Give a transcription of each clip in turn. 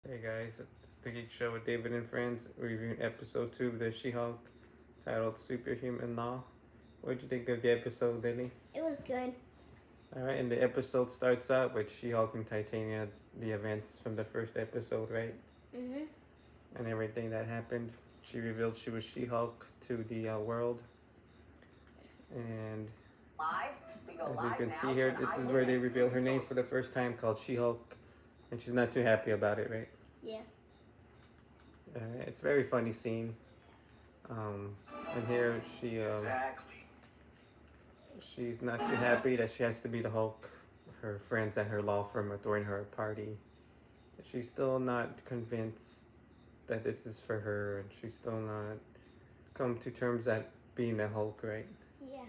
Hey guys, it's the Geek Show with David and Friends, reviewing episode 2 of the She-Hulk, titled Superhuman Law. What did you think of the episode, Lily? It was good. Alright, and the episode starts out with She-Hulk and Titania, the events from the first episode, right? Mhm. And everything that happened. She revealed she was She-Hulk to the world. And Lives. We go as you live can now see to here, an this is eyewitness. where they reveal her name for the first time, called She-Hulk. And she's not too happy about it, right? Yeah. It's a very funny scene. And here Exactly. she's not too happy that she has to be the Hulk. Her friends at her law firm are throwing her a party. She's still not convinced that this is for her, and she's still not come to terms at being the Hulk, right? Yeah.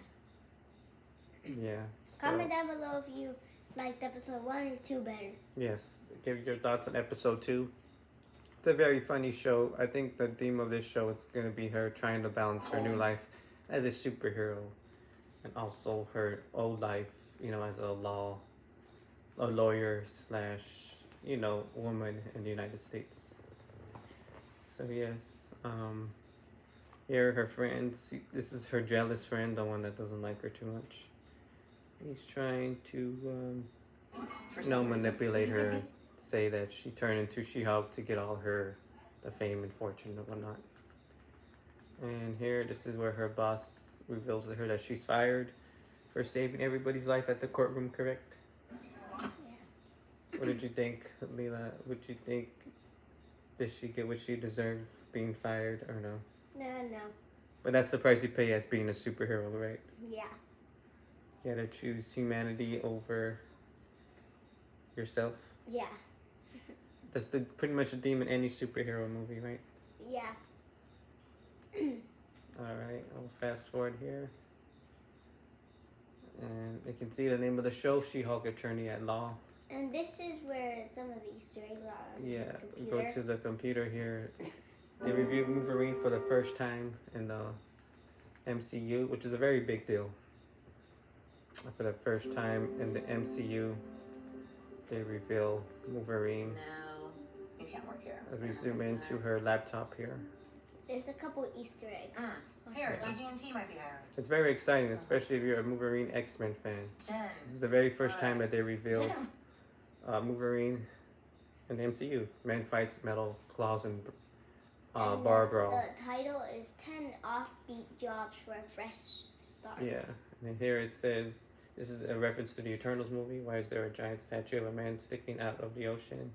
Yeah. Comment down below if you liked episode 1 or 2 better. Yes. Give your thoughts on episode 2. It's a very funny show. I think the theme of this show is going to be her trying to balance her new life as a superhero and also her old life, as a lawyer slash, woman in the United States. So yes, here her friends. This is her jealous friend, the one that doesn't like her too much. He's trying to, manipulate her, say that she turned into She-Hulk to get all the fame and fortune and whatnot. And here, this is where her boss reveals to her that she's fired for saving everybody's life at the courtroom, correct? Yeah. What did you think, Leela? Would you think, did she get what she deserved being fired or no? No. But that's the price you pay as being a superhero, right? Yeah. You gotta choose humanity over yourself. Yeah. That's pretty much the theme in any superhero movie, right? Yeah. Alright, I'll fast forward here. And you can see the name of the show, She-Hulk Attorney at Law. And this is where some of the Easter eggs are on Yeah, the go computer. to the computer here. They reviewed Wolverine for the first time in the MCU, which is a very big deal. For the first time in the MCU, they reveal Wolverine. No, you can't work here. As we zoom into her laptop here. There's a couple Easter eggs. Here, GG&T might be hiring. It's very exciting, especially if you're a Wolverine X-Men fan. Jen. This is the very first time that they reveal Wolverine in the MCU. Man fights metal claws and And bar brawl. The title is 10 offbeat jobs for a fresh start. Yeah, and here it says, this is a reference to the Eternals movie. Why is there a giant statue of a man sticking out of the ocean?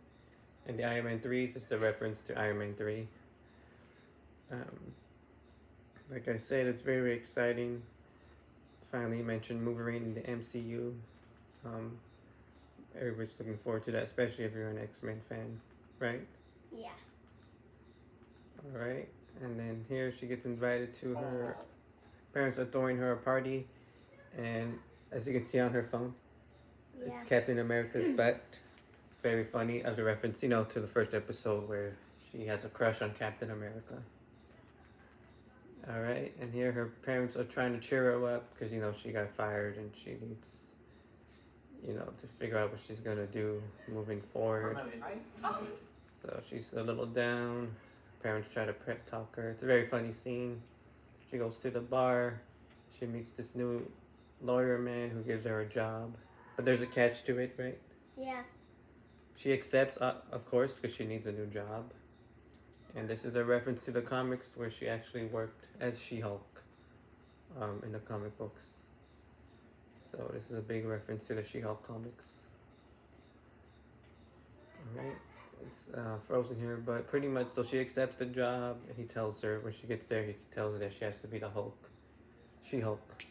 And the Iron Man 3s is the reference to Iron Man 3. Like I said, it's very exciting. Finally mentioned Wolverine in the MCU. Everybody's looking forward to that, especially if you're an X-Men fan, right? Yeah. Alright, and then here she gets invited to her parents are throwing her a party, and as you can see on her phone, Yeah. it's Captain America's butt. Very funny as a reference, to the first episode where she has a crush on Captain America. Alright, and here her parents are trying to cheer her up because, she got fired and she needs, to figure out what she's gonna do moving forward. So she's a little down. Parents try to prep talk her. It's a very funny scene. She goes to the bar. She meets this new lawyer man who gives her a job. But there's a catch to it, right? Yeah. She accepts, of course, because she needs a new job. And this is a reference to the comics where she actually worked as She-Hulk in the comic books. So this is a big reference to the She-Hulk comics. Alright. It's frozen here, but pretty much, so she accepts the job, and he tells her, when she gets there, he tells her that she has to be the Hulk. She-Hulk.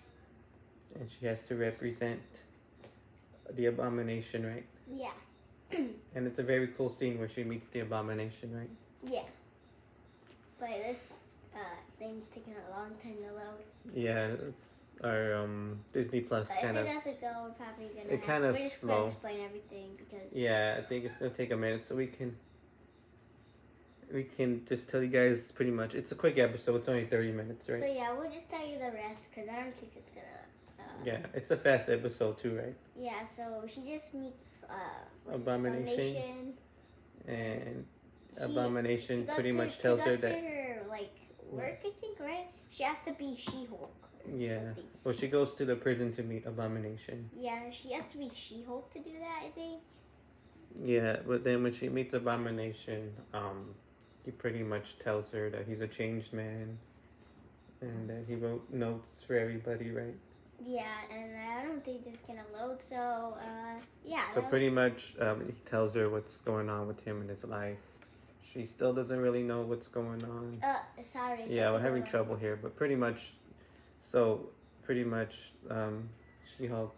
And she has to represent the Abomination, right? Yeah. And it's a very cool scene where she meets the Abomination, right? Yeah. But this thing's taking a long time to load. Yeah, it's our Disney Plus But kind if of. it doesn't go, we're probably gonna. It kind of we're just slow. gonna explain everything because. Yeah, I think it's gonna take a minute, so we can just tell you guys pretty much. It's a quick episode. It's only 30 minutes, right? So yeah, we'll just tell you the rest because I don't think it's gonna. Yeah, it's a fast episode too, right? Yeah. So she just meets Abomination. Abomination. And Abomination to pretty go much to, tells to go her to that. her like work, I think, right? She has to be She-Hulk. Yeah. I think. Well, she goes to the prison to meet Abomination. Yeah, she has to be She-Hulk to do that, I think. Yeah, but then when she meets Abomination, he pretty much tells her that he's a changed man, and that he wrote notes for everybody, right? Yeah, and I don't think it's gonna load. So yeah. So that pretty was- much, he tells her what's going on with him in his life. She still doesn't really know what's going on. Sorry. Yeah, we're something having went on. trouble here, but pretty much, so pretty much, She-Hulk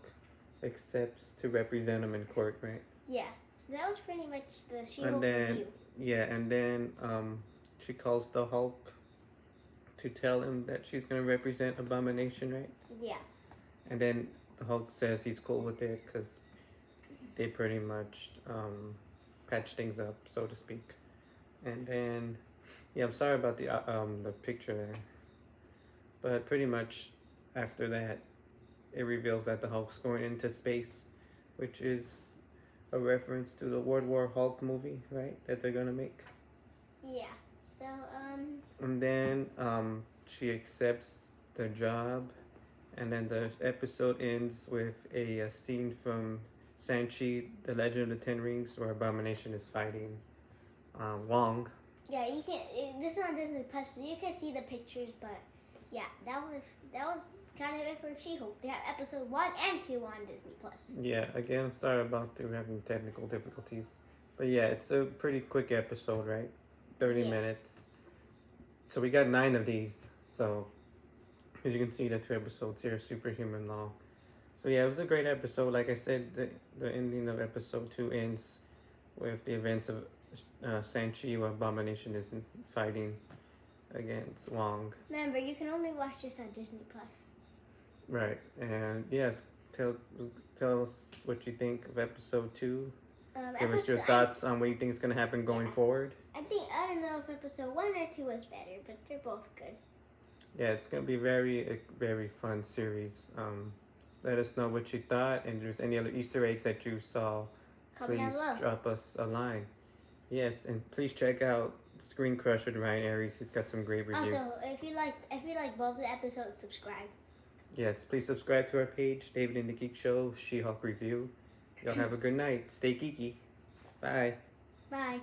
accepts to represent him in court, right? Yeah. So that was pretty much the She-Hulk And then, review. yeah, and then she calls the Hulk to tell him that she's gonna represent Abomination, right? Yeah. And then the Hulk says he's cool with it because they pretty much patch things up, so to speak. And then, yeah, I'm sorry about the picture there, but pretty much after that, it reveals that the Hulk's going into space, which is a reference to the World War Hulk movie, right? That they're gonna make. Yeah. So And then she accepts the job, and then the episode ends with a scene from Shang-Chi, The Legend of the Ten Rings, where Abomination is fighting Wong. yeah, you can. This is on Disney Plus, so you can see the pictures. But yeah, that was kind of it for She-Hulk. They have episode 1 and 2 on Disney Plus. Yeah, again, I'm sorry about the having technical difficulties, but yeah, it's a pretty quick episode, right? 30 Yeah. minutes. So we got 9 of these. So as you can see, the 2 episodes here, superhuman long. So yeah, it was a great episode. Like I said, the ending of episode 2 ends with the events of Shang-Chi, where Abomination is fighting against Wong. Remember, you can only watch this on Disney Plus. Right, and yes, tell us what you think of episode 2. Give us your thoughts on what you think is going to happen going Yeah. forward. I don't know if episode 1 or 2 was better, but they're both good. Yeah, it's going to be a very fun series. Let us know what you thought, and if there's any other Easter eggs that you saw, Comment down please below. drop us a line. Yes, and please check out Screen Crush with Ryan Aries. He's got some great reviews. Also, if you like both the episodes, subscribe. Yes, please subscribe to our page, David and the Geek Show, She-Hulk Review. Y'all have a good night. Stay geeky. Bye. Bye.